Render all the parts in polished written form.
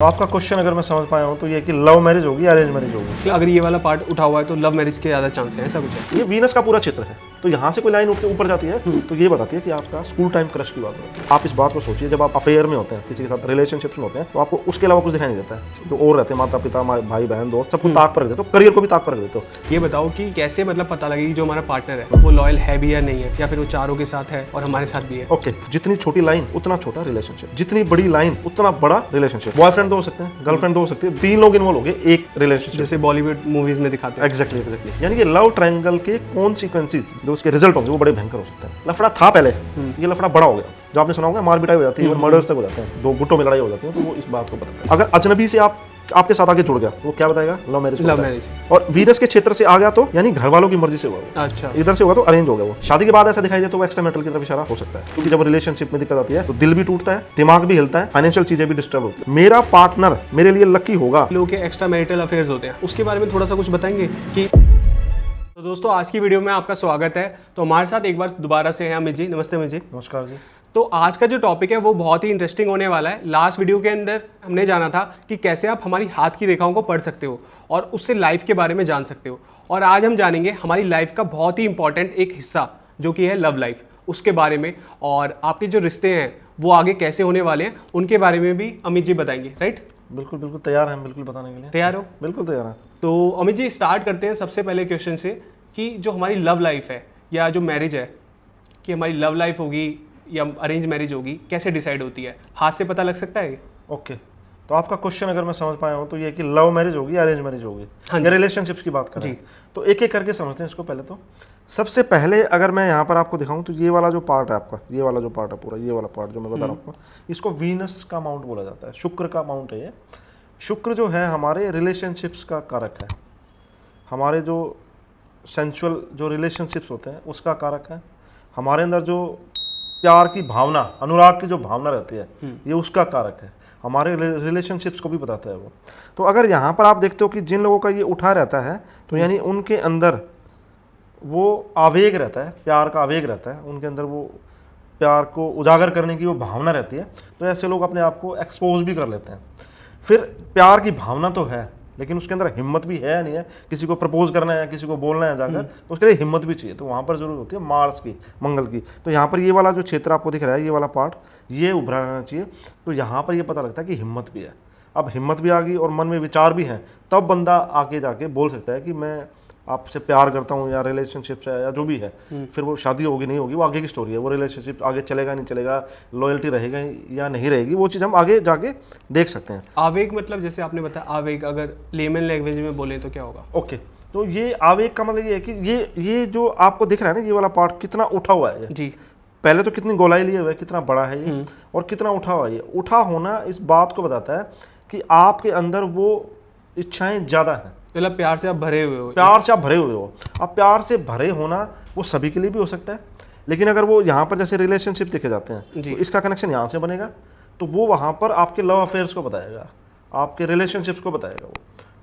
तो आपका क्वेश्चन अगर मैं समझ पाया हूँ तो ये कि लव मैरिज होगी या अरेंज मैरिज होगी। अगर ये वाला पार्ट उठा हुआ है तो लव मैरिज के ज़्यादा चांस है, ऐसा कुछ है। ये वीनस का पूरा क्षेत्र है, तो यहाँ से कोई लाइन उठ के ऊपर जाती है तो ये बताती है कि आपका स्कूल टाइम क्रश की बात होती है। आप इस बात को सोचिए, जब आप अफेयर में होते हैं, किसी के साथ रिलेशनशिप्स में होते हैं, तो आपको उसके अलावा कुछ दिखाई नहीं देता है। जो और रहते हैं माता पिता, भाई बहन, दोस्त, सबको ताक पर रख देते हो, करियर को भी ताक पर रख देते हो। ये बताओ कि कैसे मतलब पता लगे कि जो हमारा पार्टनर है वो लॉयल है भी या नहीं है, या फिर वो चारों के साथ है और हमारे साथ भी है। ओके, जितनी छोटी लाइन उतना छोटा रिलेशनशिप, जितनी बड़ी लाइन उतना बड़ा रिलेशनशिप। बॉयफ्रेंड तो हो सकते हैं, गर्लफ्रेंड तो हो सकती है, 3 लोग इन्वॉल्व हो गए एक रिलेशनशिप, जैसे बॉलीवुड मूवीज में दिखाते हैं। एग्जैक्टली। यानी कि लव ट्रायंगल के कॉन्सिक्वेंसेस जो उसके रिजल्ट होंगे वो बड़े भयंकर हो सकते हैं। लफड़ा था पहले, ये लफड़ा बड़ा हो गया। जो आपने सुना होगा मार पिटाई हो जाती है, मर्डर्स तक हो जाते हैं, 2 गुटों में लड़ाई हो जाती है, तो वो इस बात को बताता है। अगर अजनबी से आपके साथ आगे जुड़ गया तो वो क्या बताएगा? Love marriage. और वीरस के क्षेत्र से आ गया तो यानी घर वालों की मर्जी से हुआ। अच्छा, इधर से होगा तो अरेंज हो गया। वो शादी के बाद ऐसा दिखाई दे तो वो एक्स्ट्रा मैरिटल की तरफ इशारा हो सकता है, क्योंकि जब रिलेशनशिप में दिक्कत आती है तो दिल भी टूटता है, दिमाग भी हिलता है, फाइनेंशियल चीजें भी डिस्टर्ब होती है। मेरा पार्टनर मेरे लिए लकी होगा। लोगों के एक्स्ट्रा मैरिटल अफेयर्स होते हैं, उसके बारे में थोड़ा सा कुछ बताएंगे कि। तो दोस्तों आज की वीडियो में आपका स्वागत है। तो हमारे साथ एक बार दोबारा से हैं अमित जी। नमस्ते अमित जी। नमस्कार जी। तो आज का जो टॉपिक है वो बहुत ही इंटरेस्टिंग होने वाला है। लास्ट वीडियो के अंदर हमने जाना था कि कैसे आप हमारी हाथ की रेखाओं को पढ़ सकते हो और उससे लाइफ के बारे में जान सकते हो। और आज हम जानेंगे हमारी लाइफ का बहुत ही इंपॉर्टेंट एक हिस्सा जो कि है लव लाइफ, उसके बारे में, और आपके जो रिश्ते हैं वो आगे कैसे होने वाले हैं उनके बारे में भी अमित जी बताएंगे। राइट? बिल्कुल तैयार हैं, बिल्कुल बताने के लिए। तैयार हो? बिल्कुल तैयार हैं। तो अमित जी स्टार्ट करते हैं सबसे पहले क्वेश्चन से कि जो हमारी लव लाइफ है या जो मैरिज है, कि हमारी लव लाइफ होगी या अरेंज मैरिज होगी, कैसे डिसाइड होती है? हाथ से पता लग सकता है? ओके, तो आपका क्वेश्चन अगर मैं समझ पाया हूँ तो ये कि लव मैरिज होगी या अरेंज मैरिज होगी, हाँ या रिलेशनशिप्स की बात करें तो एक एक करके समझते हैं इसको। पहले तो सबसे पहले अगर मैं यहाँ पर आपको दिखाऊं तो ये वाला जो पार्ट है आपका, ये वाला जो पार्ट है पूरा, ये वाला पार्ट जो मैं बता रहा हूँ, इसको वीनस का माउंट बोला जाता है, शुक्र का माउंट है ये। शुक्र जो है हमारे रिलेशनशिप्स का कारक है, हमारे जो सेंचुअल जो रिलेशनशिप्स होते हैं उसका कारक है, हमारे अंदर जो प्यार की भावना, अनुराग की जो भावना रहती है ये उसका कारक है, हमारे रिलेशनशिप्स को भी बताता है वो। तो अगर यहाँ पर आप देखते हो कि जिन लोगों का ये उठा रहता है तो यानी उनके अंदर वो आवेग रहता है, प्यार का आवेग रहता है, उनके अंदर वो प्यार को उजागर करने की वो भावना रहती है, तो ऐसे लोग अपने आप को एक्सपोज भी कर लेते हैं। फिर प्यार की भावना तो है लेकिन उसके अंदर हिम्मत भी है या नहीं है, किसी को प्रपोज करना है, किसी को बोलना है जाकर, तो उसके लिए हिम्मत भी चाहिए, तो वहाँ पर जरूरत होती है मार्स की, मंगल की। तो यहाँ पर ये वाला जो क्षेत्र आपको दिख रहा है, ये वाला पार्ट, ये उभरा रहना चाहिए। तो यहाँ पर ये पता लगता है कि हिम्मत भी है। अब हिम्मत भी आ गई और मन में विचार भी हैं, तब बंदा आके जाके बोल सकता है कि मैं आपसे प्यार करता हूँ, या रिलेशनशिप है या जो भी है। फिर वो शादी होगी नहीं होगी वो आगे की स्टोरी है, वो रिलेशनशिप आगे चलेगा नहीं चलेगा, लॉयल्टी रहेगा या नहीं रहेगी, वो चीज़ हम आगे जाके देख सकते हैं। आवेग मतलब जैसे आपने बताया आवेग, अगर लेमन लैंग्वेज में बोले तो क्या होगा? ओके, तो ये आवेग का मतलब ये है कि ये जो आपको दिख रहा है ना, ये वाला पार्ट कितना उठा हुआ है जी। पहले तो कितनी गोलाई लिए हुआ है, कितना बड़ा है ये, और कितना उठा हुआ है ये। उठा होना इस बात को बताता है कि आपके अंदर वो इच्छाएं ज़्यादा हैं, मतलब प्यार से आप भरे हुए हो। प्यार से आप भरे हुए हो। अब प्यार से भरे होना वो सभी के लिए भी हो सकता है, लेकिन अगर वो यहाँ पर जैसे रिलेशनशिप देखे जाते हैं तो इसका कनेक्शन यहाँ से बनेगा, तो वो वहाँ पर आपके लव अफेयर्स को बताएगा, आपके रिलेशनशिप्स को बताएगा वो।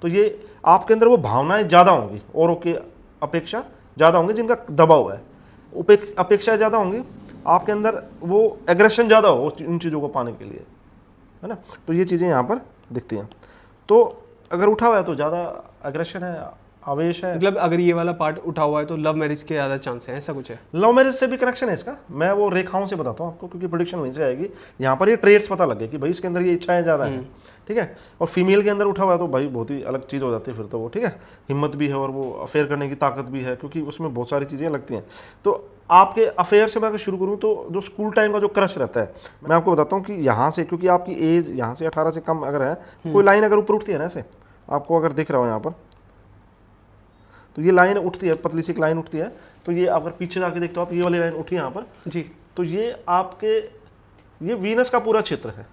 तो ये आपके अंदर वो भावनाएं ज़्यादा होंगी, औरों की अपेक्षा ज़्यादा होंगी, जिनका दबाव है, अपेक्षा ज़्यादा होंगी आपके अंदर, वो एग्रेशन ज़्यादा हो इन चीज़ों को पाने के लिए, है ना। तो ये चीज़ें यहाँ पर दिखती हैं। तो अगर उठा हुआ है तो ज़्यादा एग्रेशन है, आवेश है। मतलब अगर ये वाला पार्ट उठा हुआ है तो लव मैरिज के ज़्यादा चांस है, ऐसा कुछ है? लव मैरिज से भी कनेक्शन है इसका, मैं वो रेखाओं से बताता हूँ आपको, क्योंकि प्रेडिक्शन वहीं से आएगी। यहाँ पर ये ट्रेड्स पता लगे कि भाई इसके अंदर ये इच्छाएं ज़्यादा हैं, ठीक है। और फीमेल के अंदर उठा हुआ है तो भाई बहुत ही अलग चीज़ हो जाती है फिर तो वो, ठीक है। हिम्मत भी है और वो अफेयर करने की ताकत भी है, क्योंकि उसमें बहुत सारी चीज़ें लगती हैं। तो आपके अफेयर से मैं अगर शुरू करूँ तो जो स्कूल टाइम का जो क्रश रहता है, मैं आपको बताता हूँ कि यहाँ से, क्योंकि आपकी एज यहाँ से 18 से कम अगर है, कोई लाइन अगर ऊपर उठती है ना, ऐसे आपको अगर दिख रहा हो यहाँ पर, तो ये लाइन उठती है, पतली सी एक लाइन उठती है, तो ये अगर पीछे जाके देखते हो आप, ये वाली लाइन उठी है यहाँ पर जी, तो ये आपके, ये वीनस का पूरा क्षेत्र है।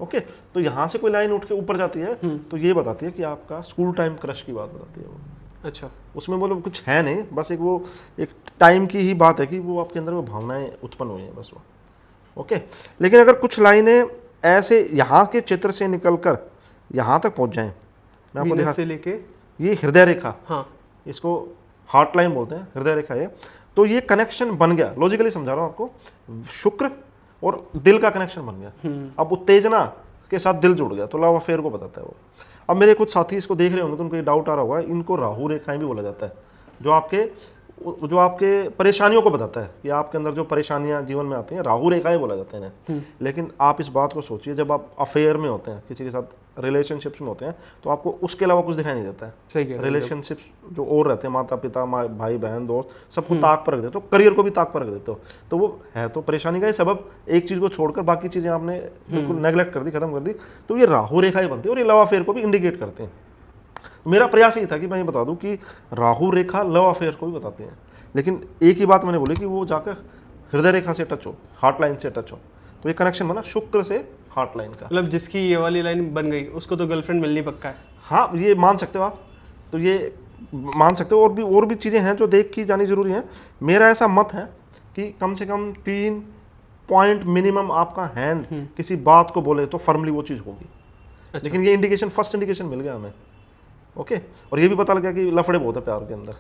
ओके, तो यहाँ से कोई लाइन उठ के ऊपर जाती है तो ये बताती है कि आपका स्कूल टाइम क्रश की बात बताती है वो। अच्छा, उसमें बोलो कुछ है नहीं, बस एक वो एक टाइम की ही बात है कि वो आपके अंदर वो भावनाएं उत्पन्न हुई हैं, बस वो। ओके, लेकिन अगर कुछ लाइनें ऐसे यहाँ के चित्र से निकलकर यहाँ तक पहुँच जाएं, मैं आपको दिखा, से लेके ये हृदय रेखा, हाँ, इसको हार्ट लाइन बोलते हैं, हृदय रेखा ये। तो ये कनेक्शन बन गया, लॉजिकली समझा रहा हूँ आपको, शुक्र और दिल का कनेक्शन बन गया। अब उत्तेजना के साथ दिल जुड़ गया, तो लव अफेयर को बताता है वो। अब मेरे कुछ साथी इसको देख रहे होंगे तो उनको ये डाउट आ रहा होगा, इनको राहु रेखाएं भी बोला जाता है, जो आपके परेशानियों को बताता है कि आपके अंदर जो परेशानियां जीवन में आती हैं, राहु रेखाएं बोला जाता है इन्हें। लेकिन आप इस बात को सोचिए, जब आप अफेयर में होते हैं, किसी के साथ रिलेशनशिप्स में होते हैं, तो आपको उसके अलावा कुछ दिखाई नहीं देता है। सही कह रहे हैं। रिलेशनशिप्स जो और रहते हैं, माता पिता, भाई बहन, दोस्त, सबको ताक पर रख देते हो, करियर को भी ताक पर रख देते हो, तो वो है तो परेशानी का ही सबब। एक चीज़ को छोड़कर बाकी चीज़ें आपने बिल्कुल नेगलेक्ट कर दी, खत्म कर दी, तो ये राहु रेखाएं बनती है और ये लव अफेयर को भी इंडिकेट करते हैं। मेरा प्रयास ये था कि मैं ये बता दूं कि राहु रेखा लव अफेयर को भी बताते हैं, लेकिन एक ही बात मैंने बोली कि वो जाकर हृदय रेखा से टच हो, हार्ट लाइन से टच हो, तो ये कनेक्शन बना शुक्र से हार्ट लाइन का। मतलब जिसकी ये वाली लाइन बन गई उसको तो गर्लफ्रेंड मिलनी पक्का है। हाँ, ये मान सकते हो आप, तो ये मान सकते हो। और भी चीज़ें हैं जो देख की जानी जरूरी है। मेरा ऐसा मत है कि कम से कम 3 पॉइंट मिनिमम आपका हैंड किसी बात को बोले तो फर्मली वो चीज़ होगी। अच्छा। लेकिन ये इंडिकेशन, फर्स्ट इंडिकेशन मिल गया हमें, ओके। और ये भी पता लग गया कि लफड़े बहुत है प्यार के अंदर।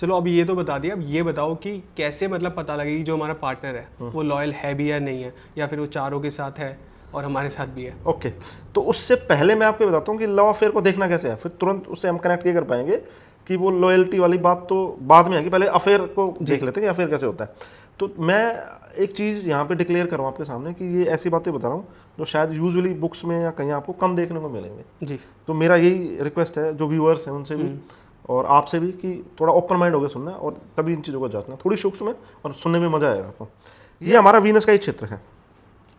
चलो अब ये तो बता दिया, अब ये बताओ कि कैसे मतलब पता लगेगी जो हमारा पार्टनर है वो लॉयल है भी या नहीं है, या फिर वो चारों के साथ है और हमारे साथ भी है। ओके, तो उससे पहले मैं आपको बताता हूँ कि लव अफेयर को देखना कैसे है, फिर तुरंत उससे हम कनेक्ट ये कर पाएंगे कि वो लॉयल्टी वाली बात तो बाद में आएगी, पहले अफेयर को देख लेते हैं कि अफेयर कैसे होता है। तो मैं एक चीज़ यहाँ पे डिक्लेयर करूँ आपके सामने कि ये ऐसी बातें बता रहा हूँ जो शायद यूजुअली बुक्स में या कहीं आपको कम देखने को मिलेंगे जी। तो मेरा यही रिक्वेस्ट है जो व्यूअर्स हैं उनसे भी और आपसे भी कि थोड़ा ओपन माइंड होकर सुनना और तभी इन चीज़ों को जांचना, थोड़ी सूक्ष्म में और सुनने में मजा आएगा आपको। ये हमारा वीनस का ही क्षेत्र है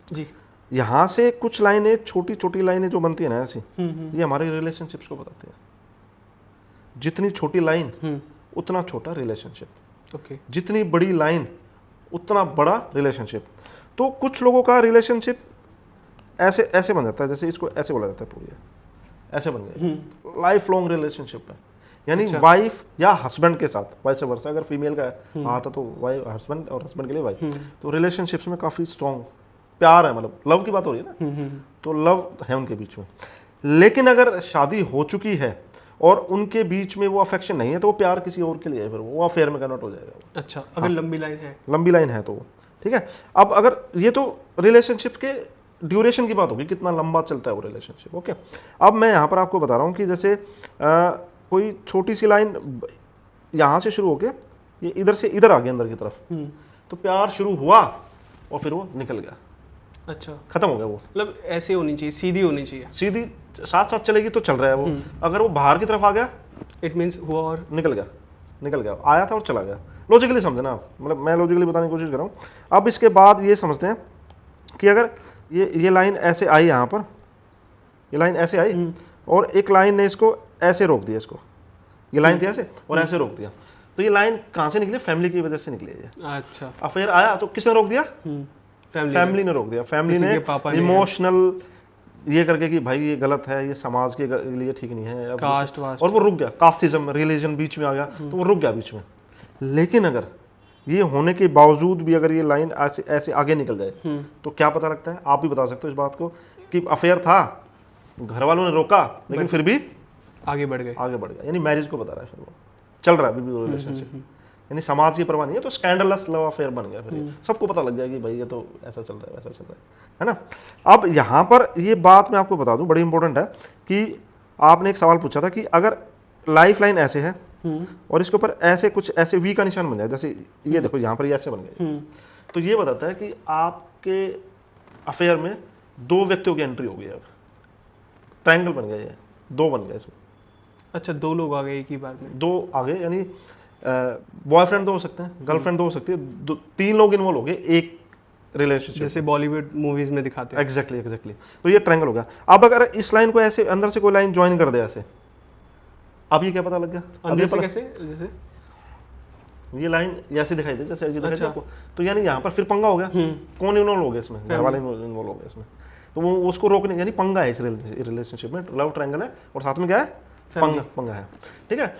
जी। यहाँ से कुछ लाइनें, छोटी छोटी लाइनें जो बनती है ना ऐसी, ये हमारे रिलेशनशिप्स को बताती है। जितनी छोटी लाइन उतना छोटा रिलेशनशिप, ओके। जितनी बड़ी लाइन उतना बड़ा रिलेशनशिप। तो कुछ लोगों का रिलेशनशिप ऐसे ऐसे बन जाता है, जैसे इसको ऐसे बोला जाता है, पूरी ऐसे बन गए, लाइफ लॉन्ग रिलेशनशिप है। यानी वाइफ या हस्बैंड के साथ, वाइस वर्सा, अगर फीमेल का आता तो वाइफ हस्बैंड और हस्बैंड के लिए वाइफ। तो रिलेशनशिप्स में काफ़ी स्ट्रॉन्ग प्यार है, मतलब लव की बात हो रही है ना, तो लव है उनके बीच में। लेकिन अगर शादी हो चुकी है और उनके बीच में वो अफेक्शन नहीं है, तो वो प्यार किसी और के लिए है, फिर वो अफेयर में कन्वर्ट हो जाएगा। अच्छा, अगर लंबी लाइन है, लंबी लाइन है तो ठीक है। अब अगर ये तो रिलेशनशिप के ड्यूरेशन की बात होगी, कितना लंबा चलता है वो रिलेशनशिप, ओके। अब मैं यहाँ पर आपको बता रहा हूँ कि जैसे कोई छोटी सी लाइन यहाँ से शुरू होके ये इधर से इधर आ गया अंदर की तरफ, तो प्यार शुरू हुआ और फिर वो निकल गया। अच्छा, खत्म हो गया वो। मतलब ऐसे होनी चाहिए, सीधी होनी चाहिए, सीधी साथ साथ चलेगी तो चल रहा है वो। अगर वो बाहर की तरफ आ गया, इट मीन्स हुआ और निकल गया, आया था और चला गया। लॉजिकली समझना आप, मतलब मैं लॉजिकली बताने की कोशिश कर रहा हूँ। अब इसके बाद ये समझते हैं कि अगर ये लाइन ऐसे आई, यहाँ पर ये लाइन ऐसे आई और एक लाइन ने इसको ऐसे रोक दिया, इसको ये लाइन थी ऐसे और ऐसे रोक दिया, तो ये लाइन कहाँ से निकली? फैमिली की वजह से निकली है। अच्छा, अफेयर आया तो किसने रोक दिया? फैमिली ने रोक दिया। फैमिली ने इमोशनल ये करके कि भाई ये गलत है, ये समाज के लिए ठीक नहीं है, कास्ट वास्ट, और वो रुक गया। कास्टिज्म, रिलीजन बीच में आ गया तो वो रुक गया बीच में। लेकिन अगर ये होने के बावजूद भी अगर ये लाइन ऐसे ऐसे आगे निकल जाए तो क्या पता लगता है? आप भी बता सकते हो इस बात को कि अफेयर था, घर वालों ने रोका, लेकिन फिर भी आगे बढ़ गया। यानी मैरिज को बता रहा है, फिर वो चल रहा है अभी भी रिलेशनशिप। यानी समाज की परवाह नहीं है, तो स्कैंडलस लव अफेयर बन गया। फिर सबको पता लग गया कि भाई ये तो ऐसा चल रहा है, वैसा चल रहा है ना। अब यहाँ पर ये बात मैं आपको बता दूं, बड़ी इंपॉर्टेंट है कि आपने एक सवाल पूछा था कि अगर लाइफ लाइन ऐसे है और इसके ऊपर ऐसे कुछ ऐसे वी का निशान बन जाए, जैसे ये देखो यहाँ पर ये ऐसे बन गए, तो ये बताता है कि आपके अफेयर में 2 व्यक्तियों की एंट्री हो गई। अब ट्रायंगल बन गया, ये 2 बन गए इसमें। अच्छा, 2 लोग आ गए एक ही बार में? 2 आ गए, यानी बॉयफ्रेंड 2 हो सकते हैं, गर्लफ्रेंड 2 हो सकती है, 3 लोग इन्वॉल्व हो गए एक रिलेशनशिप, जैसे बॉलीवुड मूवीज में दिखाते हैं। एग्जैक्टली। तो ये ट्रायंगल हो गया। अब अगर इस लाइन को ऐसे अंदर से कोई लाइन ज्वाइन कर दे ऐसे, अब ये क्या पता लग गया? अंदर से कैसे? जैसे ये लाइन ऐसे दिखाई दे, जैसे दिखाई दे आपको, तो यानी यहाँ पर फिर पंगा हो गया। कौन इन्वॉल्व हो गया इसमें? घर वाले इन्वॉल्व हो गए इसमें, तो वो उसको रोकने, यानी पंगा है इस रिलेशनशिप में। लव ट्रायंगल है और साथ में क्या है? पंगा है, ठीक है।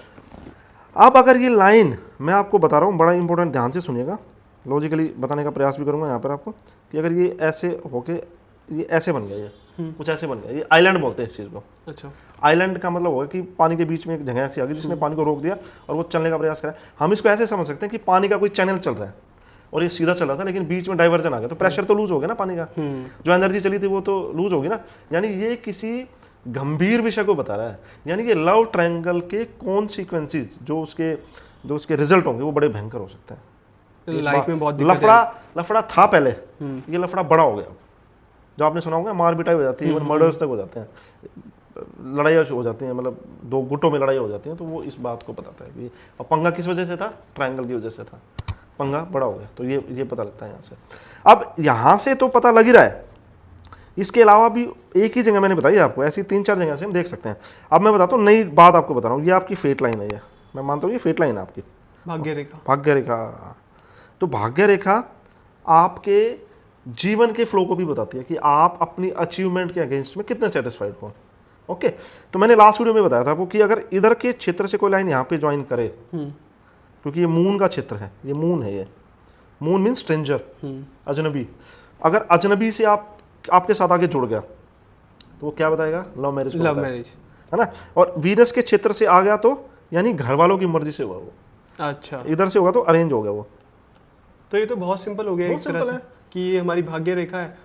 अब अगर ये लाइन, मैं आपको बता रहा हूँ, बड़ा इंपॉर्टेंट, ध्यान से सुनिएगा, लॉजिकली बताने का प्रयास भी करूंगा यहाँ पर आपको, कि अगर ये ऐसे होके ये ऐसे बन गया, ये कुछ ऐसे बन गया, ये आइलैंड बोलते हैं इस चीज़ को। अच्छा, आइलैंड का मतलब होगा कि पानी के बीच में एक जगह ऐसी आ गई जिसने पानी को रोक दिया और वो चलने का प्रयास करा। हम इसको ऐसे समझ सकते हैं कि पानी का कोई चैनल चल रहा है, और ये सीधा चल रहा था, लेकिन बीच में डाइवर्जन आ गया, तो प्रेशर तो लूज हो गया ना पानी का, जो एनर्जी चली थी वो तो लूज होगी ना। यानी ये किसी गंभीर विषय को बता रहा है, यानी कि लव ट्रायंगल के कॉन्सिक्वेंसेस जो उसके रिजल्ट होंगे वो बड़े भयंकर हो सकते हैं। लाइफ में बहुत दिक्कत लफड़ा था पहले, ये लफड़ा बड़ा हो गया। जो आपने सुना होगा मार पिटाई हो जाती है, इवन मर्डर्स तक हो जाते हैं, लड़ाई हो जाती हैं, मतलब दो गुटों में लड़ाई हो जाती है, तो वो इस बात को बताता है कि और पंगा किस वजह से था, ट्रायंगल की वजह से था, पंगा बड़ा हो गया। तो ये पता लगता है यहाँ से। अब यहाँ से तो पता लग ही रहा है, इसके अलावा भी एक ही जगह मैंने बताई आपको, ऐसी 3-4 जगह से हम देख सकते हैं। अब मैं बताता हूँ, नई बात आपको बता रहा हूँ, ये आपकी फेट लाइन है, ये मैं मानता हूँ ये फेट लाइन है आपकी, भाग्य रेखा। भाग्य रेखा। तो भाग्य रेखा आपके जीवन के फ्लो को भी बताती है कि आप अपनी अचीवमेंट के अगेंस्ट में कितने सेटिस्फाइड हो। ओके, तो मैंने लास्ट वीडियो में बताया था आपको कि अगर इधर के क्षेत्र से कोई लाइन यहाँ पे ज्वाइन करे, क्योंकि ये मून का क्षेत्र है, ये मून है, ये मून मीन स्ट्रेंजर, अजनबी। अगर अजनबी से आपके साथ आगे जुड़ गया तो वो क्या बताएगा, लव मैरिज, है ना। और वीनस के क्षेत्र से आ गया तो यानी घर वालों की मर्जी से हुआ वो। अच्छा, इधर से होगा तो अरेंज हो गया वो। तो ये तो बहुत सिंपल हो गया एक तरह से कि ये हमारी भाग्य रेखा है,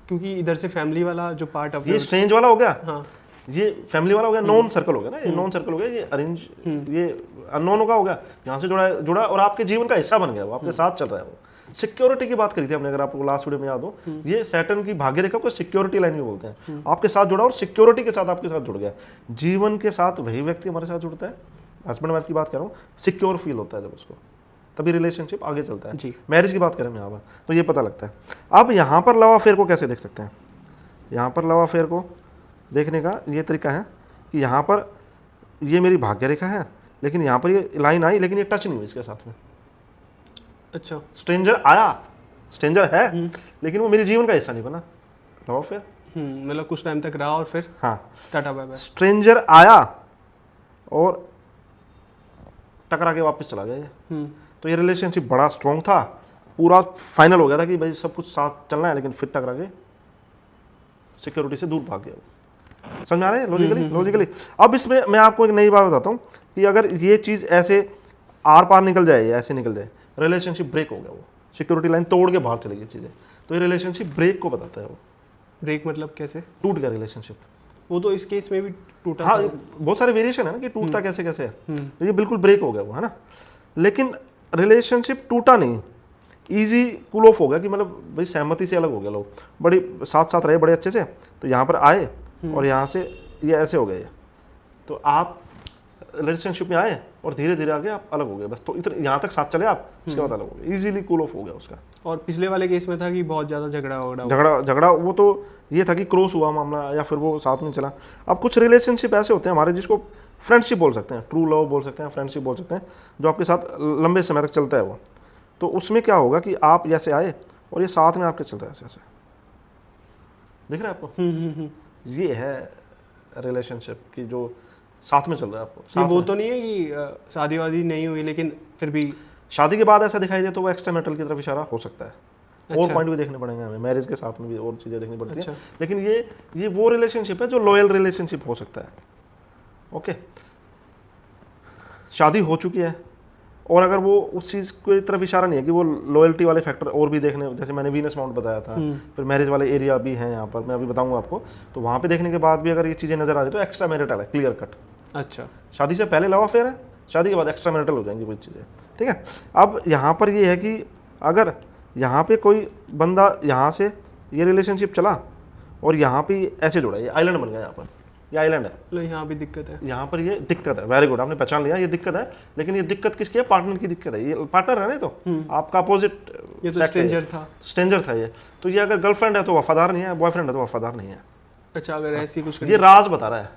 क्योंकि इधर से फैमिली वाला जो पार्ट ये स्ट्रेंज वाला हो गया, हाँ, ये फैमिली वाला हो गया, नॉन सर्कल हो गया ना, ये नॉन सर्कल हो गया, ये अरेंज, ये अननोन का हो गया, यहाँ से जुड़ा और आपके जीवन का हिस्सा बन गया, वो आपके साथ चल रहा है। वो सिक्योरिटी की बात करी थी हमने, अगर आपको लास्ट वीडियो में याद हो, ये सैटर्न की भाग्य रेखा को सिक्योरिटी लाइन भी बोलते हैं। आपके साथ जुड़ा और सिक्योरिटी के साथ आपके साथ जुड़ गया। जीवन के साथ वही व्यक्ति हमारे साथ जुड़ता है, हस्बैंड वाइफ की बात कर रहा हूँ, सिक्योर फील होता है जब उसको, तभी रिलेशनशिप आगे चलता है। मैरिज की बात करें यहाँ पर तो ये पता लगता है। अब यहाँ पर लव अफेयर को कैसे देख सकते हैं, यहाँ पर लव अफेयर को देखने का ये तरीका है कि यहाँ पर ये मेरी भाग्य रेखा है, लेकिन यहाँ पर ये लाइन आई, लेकिन ये टच नहीं हुई इसके साथ में। अच्छा, स्ट्रेंजर आया, स्ट्रेंजर है, लेकिन वो मेरे जीवन का हिस्सा नहीं बना, लव अफेयर। मतलब कुछ टाइम तक रहा और फिर हाँ, टाटा बाय बाय। स्ट्रेंजर आया और टकरा के वापस चला गया ये। तो ये रिलेशनशिप बड़ा स्ट्रॉन्ग था, पूरा फाइनल हो गया था कि भाई सब कुछ साथ चलना है, लेकिन फिर टकरा के सिक्योरिटी से दूर भाग गया। समझ आ रहे हैं लॉजिकली। अब इसमें मैं आपको एक नई बात बताता हूँ कि अगर ये चीज़ ऐसे आर पार निकल जाए, ऐसे निकल जाए, रिलेशनशिप ब्रेक हो गया, वो सिक्योरिटी लाइन तोड़ के बाहर चली गई चीज़ें, तो ये रिलेशनशिप ब्रेक को बताता है। वो ब्रेक मतलब कैसे, टूट गया रिलेशनशिप। वो तो इस केस में भी टूटा। हाँ, बहुत सारे वेरिएशन है ना कि टूटता कैसे कैसे है, तो ये बिल्कुल ब्रेक हो गया वो, है ना। लेकिन रिलेशनशिप टूटा नहीं, इजी कूल ऑफ हो गया कि मतलब भाई सहमति से अलग हो गया, लोग बड़ी साथ साथ रहे बड़े अच्छे से, तो यहाँ पर आए और यहाँ से ये ऐसे हो गए, तो आप रिलेशनशिप में आए और धीरे धीरे आगे आप अलग हो गए, बस। तो इतना यहाँ तक साथ चले आप, उसके बाद अलग हो गए, इजीली कूल ऑफ हो गया उसका। और पिछले वाले केस में था कि बहुत ज़्यादा झगड़ा वो तो ये था कि क्रॉस हुआ मामला, या फिर वो साथ में चला। अब कुछ रिलेशनशिप ऐसे होते हैं हमारे जिसको फ्रेंडशिप बोल सकते हैं, ट्रू लव बोल सकते हैं, फ्रेंडशिप बोल सकते हैं, जो आपके साथ लंबे समय तक चलता है वो। तो उसमें क्या होगा कि आप जैसे आए और ये साथ में आपके चल रहा है ऐसे, दिख रहा है आपको। ये है रिलेशनशिप की जो साथ में चल रहा है आपको। ये वो तो नहीं है कि शादी वादी नहीं हुई लेकिन फिर भी शादी के बाद ऐसा दिखाई दे, तो वो एक्स्ट्रा मैरिटल की तरफ इशारा हो सकता है। और पॉइंट भी देखने पड़ेंगे हमें, मैरिज के साथ में भी और चीज़ें देखनी पड़ती हैं। लेकिन ये वो रिलेशनशिप है जो लॉयल रिलेशनशिप हो सकता है। ओके, शादी हो चुकी है और अगर वो उस चीज़ की तरफ इशारा नहीं है कि वो लॉयल्टी वाले फैक्टर और भी देखने, जैसे मैंने वीनस माउंट बताया था, फिर मैरिज वाले एरिया भी हैं यहाँ पर, मैं अभी बताऊंगा आपको, तो वहाँ पे देखने के बाद भी अगर ये चीज़ें नजर आ रही तो एक्स्ट्रा मैरिटल है, क्लियर कट। अच्छा, शादी से पहले लव अफेयर है, शादी के बाद एक्स्ट्रा मैरिटल हो जाएंगी कुछ चीज़ें, ठीक है। अब यहाँ पर ये है कि अगर यहाँ पे कोई बंदा यहाँ से ये रिलेशनशिप चला और यहाँ पे ऐसे जुड़ा, ये आइलैंड बन गया, यहाँ पर ये आइलैंड है, यहाँ भी दिक्कत है, यहाँ पर ये दिक्कत है। वेरी गुड, आपने पहचान लिया, ये दिक्कत है। लेकिन ये दिक्कत किसकी है, पार्टनर की दिक्कत है। ये पार्टनर है ना, तो आपका अपोजिट, ये तो स्ट्रेंजर था ये। तो ये अगर गर्लफ्रेंड है तो वफादार नहीं है, बॉयफ्रेंड है तो वफादार नहीं है। अच्छा, अगर ऐसी कुछ, ये राज बता रहा है,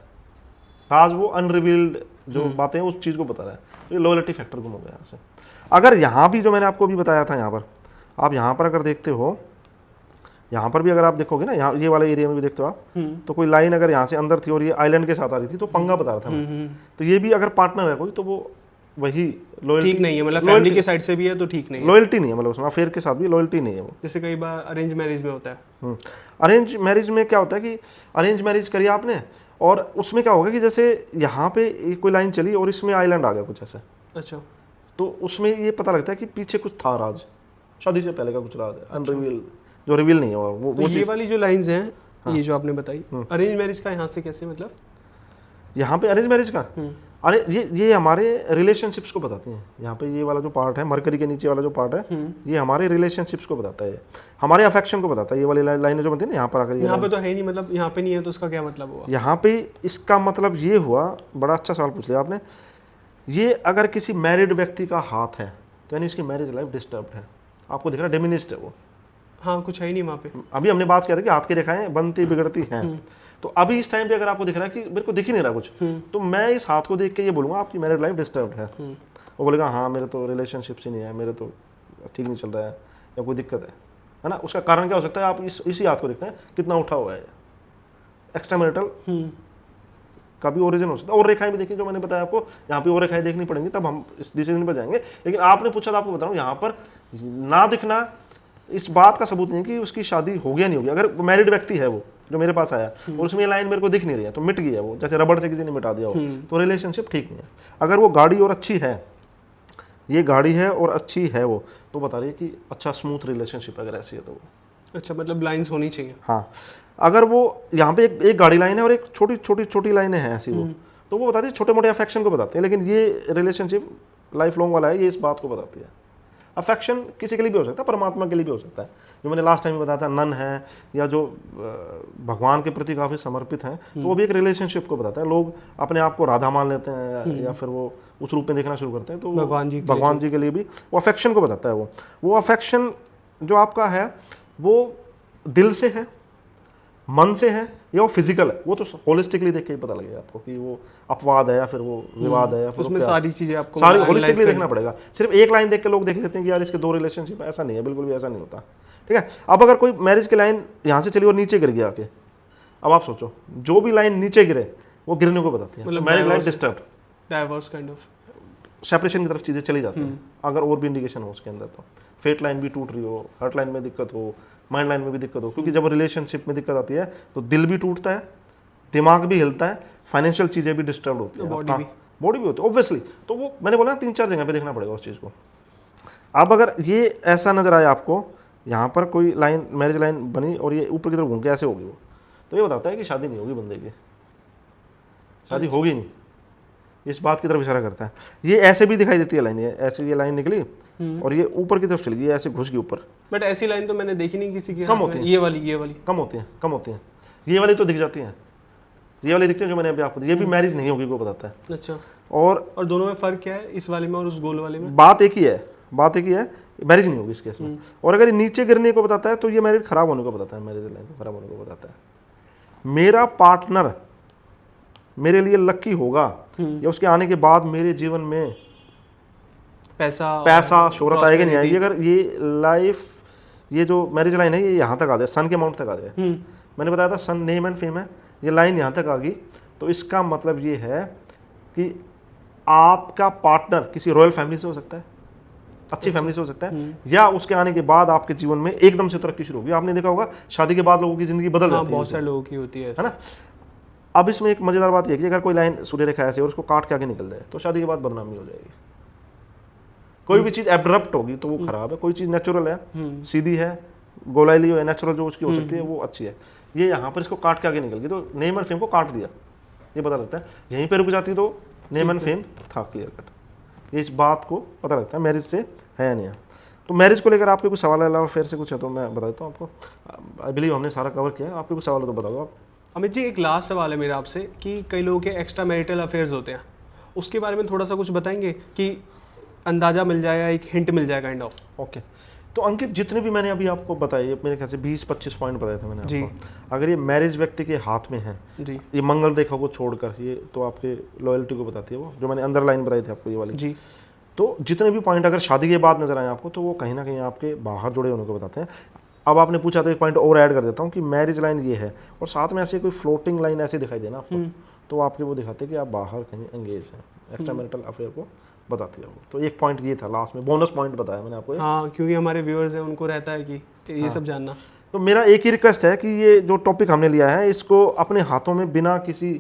राज वो अनरिवील्ड जो बातें हैं उस चीज़ को बता रहा है। तो ये लॉयल्टी फैक्टर गुम हो गया यहाँ से। अगर यहाँ भी जो मैंने आपको भी बताया था, यहाँ पर आप यहाँ पर अगर देखते हो, यहाँ पर भी अगर आप देखोगे ना, यहाँ ये वाले एरिया में भी देखते हो आप, तो कोई लाइन अगर यहाँ से अंदर थी और ये आइलैंड के साथ आ रही थी, तो पंगा बता रहा था मैं। तो ये भी अगर पार्टनर है कोई, तो वो वही लॉयल्टी ठीक नहीं है, मतलब फैमिली के साइड से भी है तो ठीक नहीं है, लॉयल्टी नहीं है, मतलब उसमें अफेयर के साथ भी लॉयल्टी नहीं है वो। जैसे कई बार अरेंज मैरिज में होता है। अरेंज मैरिज में क्या होता है कि अरेंज मैरिज करी आपने और उसमें क्या होगा कि जैसे यहाँ पे कोई लाइन चली और इसमें आइलैंड आ गया कुछ ऐसा। अच्छा, तो उसमें ये पता लगता है कि पीछे कुछ था राज, शादी से पहले का कुछ राज है, अनरिवील, जो रिवील नहीं हुआ वो तो ये वाली जो लाइंस हैं हाँ। ये जो आपने बताई अरेंज मैरिज का यहाँ से कैसे मतलब? यहाँ पे अरेंज मैरिज का, अरे ये हमारे रिलेशनशिप्स को बताती हैं। यहाँ पे ये वाला जो पार्ट है, मरकरी के नीचे वाला जो पार्ट है, ये हमारे रिलेशनशिप्स को बताता है, हमारे अफेक्शन को बताता है। ये वाली लाइनें जो बनती है ना यहाँ पर आकर, यहाँ पे तो है ही नहीं, मतलब यहाँ पे नहीं है तो उसका क्या मतलब हुआ? यहाँ पे इसका मतलब ये हुआ, बड़ा अच्छा सवाल पूछ लिया आपने। ये अगर किसी मैरिड व्यक्ति का हाथ है तो यानी इसकी मैरिज लाइफ डिस्टर्ब्ड है। आपको दिख रहा है डिमिनिस्ड है वो, हाँ कुछ है ही नहीं वहाँ पे। अभी हमने बात किया था कि हाथ की रेखाएं बनती बिगड़ती हैं, तो अभी इस टाइम पे अगर आपको दिख रहा है कि मेरे को दिख ही नहीं रहा कुछ, तो मैं इस हाथ को देख के ये बोलूँगा आपकी मैरिड लाइफ डिस्टर्ब्ड है। वो बोलेगा हाँ मेरे तो रिलेशनशिप्स ही नहीं है, मेरे तो ठीक नहीं चल रहा है या कोई दिक्कत है ना। उसका कारण क्या हो सकता है? आप इसी हाथ को देखते हैं कितना उठा हुआ है, एक्स्ट्रा मैरिटल का भी ओरिजिन हो सकता है। और रेखाएं भी देखिए जो मैंने बताया आपको, यहाँ पे और रेखाएं देखनी पड़ेंगी तब हम इस डिसीजन पर जाएंगे। लेकिन आपने पूछा था, आपको बता रहा हूँ यहाँ पर ना दिखना इस बात का सबूत नहीं है कि उसकी शादी हो गया नहीं होगी। अगर मैरिड व्यक्ति है वो जो मेरे पास आया और उसमें ये लाइन मेरे को दिख नहीं रही है तो मिट गई है वो, जैसे रबड़ से किसी ने मिटा दिया हो, तो रिलेशनशिप ठीक नहीं है। अगर वो गाड़ी और अच्छी है, ये गाड़ी है और अच्छी है वो, तो बता रही है कि अच्छा स्मूथ रिलेशनशिप अगर ऐसी है तो वो। अच्छा मतलब लाइंस होनी चाहिए। हाँ, अगर वो यहाँ पे एक गाड़ी लाइन है और एक छोटी लाइनें हैं ऐसी वो, तो वो बताती है छोटे मोटे अफेक्शन को बताते हैं। लेकिन ये रिलेशनशिप लाइफ लॉन्ग वाला है, ये इस बात को बताती है। अफेक्शन किसी के लिए भी हो सकता है, परमात्मा के लिए भी हो सकता है। जो मैंने लास्ट टाइम में बताया था, नन है या जो भगवान के प्रति काफ़ी समर्पित हैं, तो वो भी एक रिलेशनशिप को बताता है। लोग अपने आप को राधा मान लेते हैं या फिर वो उस रूप में देखना शुरू करते हैं, तो भगवान जी के लिए भी वो अफेक्शन को बताता है। वो अफेक्शन जो आपका है वो दिल से है, मन से है या वो फिजिकल है, वो तो होलिस्टिकली देख के ही पता लगेगा आपको कि वो अपवाद है या फिर वो विवाद है या फिर उसमें सारी चीजें आपको सारी होलिस्टिकली देखना पड़ेगा। सिर्फ एक लाइन देख के लोग देख लेते हैं कि यार इसके दो रिलेशनशिप, ऐसा नहीं है, बिल्कुल भी ऐसा नहीं होता। ठीक है, अब अगर कोई मैरिज की लाइन यहाँ से चली और नीचे गिर गया आके, अब आप सोचो जो भी लाइन नीचे गिरे वो गिरने को बताती है, marriage life disturbed, divorce kind of separation की तरफ चीजें चली जाती हैं। अगर और भी इंडिकेशन हो उसके अंदर, तो फेट लाइन भी टूट रही हो, हार्ट लाइन में दिक्कत हो, माइंड लाइन में भी दिक्कत हो, क्योंकि जब रिलेशनशिप में दिक्कत आती है तो दिल भी टूटता है, दिमाग भी हिलता है, फाइनेंशियल चीज़ें भी डिस्टर्ब होती है, बॉडी भी होती है ऑब्वियसली। तो वो मैंने बोला 3-4 जगह पे देखना पड़ेगा उस चीज़ को। अब अगर ये ऐसा नजर आया आपको, यहाँ पर कोई लाइन मैरिज लाइन बनी और ये ऊपर की तरफ घूम के ऐसे होगी वो, तो ये बताता है कि शादी नहीं होगी बंदे की, शादी होगी नहीं, इस बात की तरफ इशारा करता है। ये ऐसे भी दिखाई देती है लाइन, ये ऐसे ये लाइन निकली और ये ऊपर की तरफ चली गई, ऐसे घुस गई ऊपर। बट ऐसी लाइन तो मैंने देखी नहीं किसी की, कम होती है, ये वाली कम होती हैं, ये वाली तो दिख जाती हैं, ये वाली दिखती है जो मैंने अभी आपको, ये भी मैरिज नहीं होगी को बताता है। अच्छा, और दोनों में फर्क क्या है, इस वाले में और उस गोल वाले में? बात एक ही है, मैरिज नहीं होगी इस केस में। और अगर नीचे गिरने को बताता है तो ये मैरिज खराब होने को बताता है, मैरिज लाइन खराब होने को बताता है। मेरा पार्टनर मेरे लिए लकी होगा या उसके आने के बाद मेरे जीवन में पैसा शोहरत आएगी नहीं आएगी, अगर ये लाइफ, ये जो मैरिज लाइन है ये यहाँ तक आ जाए, सन के अमाउंट तक आ जाए। मैंने बताया था सन नेम एंड फेम है, ये लाइन यहाँ तक आ गई तो इसका मतलब ये है कि आपका पार्टनर किसी रॉयल फैमिली से हो सकता है, अच्छी फैमिली से हो सकता है, या उसके आने के बाद आपके जीवन में एकदम से तरक्की शुरू होगी। आपने देखा होगा शादी के बाद लोगों की जिंदगी बदल जाती है, बहुत सारे लोगों की होती है ना। अब इसमें एक मजेदार बात यह है कि अगर कोई लाइन सूर्य रेखा ऐसे और उसको काट के आगे निकल जाए तो शादी के बाद बदनामी हो जाएगी। कोई भी चीज एब्रप्ट होगी तो वो खराब है, कोई चीज नेचुरल है, सीधी है, गोलाइली है, नेचुरल जो उसकी हो सकती है वो अच्छी है। ये यहाँ पर इसको काट के आगे निकल गई तो नेम एंड फेम को काट दिया, ये पता लगता है। यहीं पे रुक जाती तो नेम एंड फेम था क्लियर कट, ये इस बात को पता लगता है मैरिज से है या नहीं है। तो मैरिज को लेकर आपके कुछ सवाल अलावा फिर से कुछ है तो मैं बता देता हूँ आपको। आई बिलीव हमने सारा कवर किया है, आपके कुछ सवाल हो तो बता दो आप। अमित जी, एक लास्ट सवाल है मेरा आपसे कि कई लोगों के एक्स्ट्रा मैरिटल अफेयर्स होते हैं, उसके बारे में थोड़ा सा कुछ बताएंगे कि अंदाजा मिल जाए या एक हिंट मिल जाए काइंड ऑफ। ओके, तो अंकित जितने भी मैंने अभी आपको बताए, मेरे ख्याल से 20-25 पॉइंट बताए थे मैंने जी आपको। अगर ये मैरिज व्यक्ति के हाथ में है जी, ये मंगल रेखा को छोड़कर, ये तो आपके लॉयल्टी को बताती है, वो जो मैंने अंदर लाइन बताई थी आपको ये वाली जी। तो जितने भी पॉइंट अगर शादी के बाद नजर आए आपको तो वो कहीं ना कहीं आपके बाहर जुड़े होने को बताते हैं। अब आपने पूछा तो एक पॉइंट और ऐड कर देता हूँ कि मैरिज लाइन ये है और साथ में ऐसे कोई फ्लोटिंग लाइन ऐसे दिखाई देना आपको तो आपके वो दिखाते हैं कि आप बाहर कहीं एंगेज हैं, एक्स्ट्रा मैरिटल अफेयर को बताती है वो। तो एक पॉइंट ये था, लास्ट में बोनस पॉइंट बताया मैंने आपको। हाँ, क्योंकि हमारे व्यूअर्स हैं उनको रहता है कि ये सब जानना। तो मेरा एक ही रिक्वेस्ट है कि ये जो टॉपिक हमने लिया है इसको अपने हाथों में बिना किसी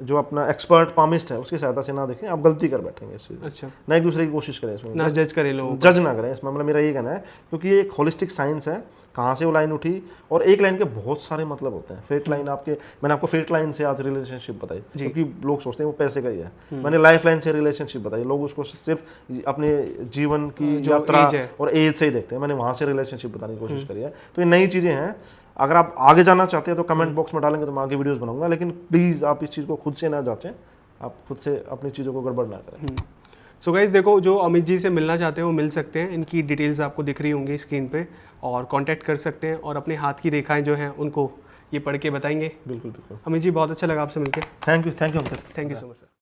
जो अपना एक्सपर्ट पामिस्ट है उसकी सहायता से ना देखें, आप गलती कर बैठेंगे इस चीज़ में। अच्छा, ना एक दूसरे की कोशिश करें इसमें, ना जज करें लोगों को। जज ना करें इसमें, मतलब मेरा ये कहना है, क्योंकि ये एक होलिस्टिक साइंस है, कहाँ से वो लाइन उठी, और एक लाइन के बहुत सारे मतलब होते हैं। फेट लाइन आपके, मैंने आपको फेट लाइन से आज रिलेशनशिप बताई, क्योंकि लोग सोचते हैं वो पैसे का ही है। मैंने लाइफ लाइन से रिलेशनशिप बताई, लोग उसको सिर्फ अपने जीवन की यात्रा और एज से ही देखते हैं, मैंने वहाँ से रिलेशनशिप बताने की कोशिश करी है। तो ये नई चीज़ें हैं, अगर आप आगे जाना चाहते हैं तो कमेंट बॉक्स में डालेंगे तो मैं आगे वीडियोस बनाऊंगा, लेकिन प्लीज़ आप इस चीज़ को खुद से ना जांचें, आप खुद से अपनी चीज़ों को गड़बड़ ना करें। सो गाइज देखो, जो अमित जी से मिलना चाहते हैं वो मिल सकते हैं, इनकी डिटेल्स आपको दिख रही होंगी स्क्रीन पे, और कांटेक्ट कर सकते हैं और अपने हाथ की रेखाएं जो हैं उनको ये पढ़ के बताएंगे। बिल्कुल बिल्कुल। अमित जी बहुत अच्छा लगा आपसे मिलकर। Thank you Ankit. Thank you so much sir.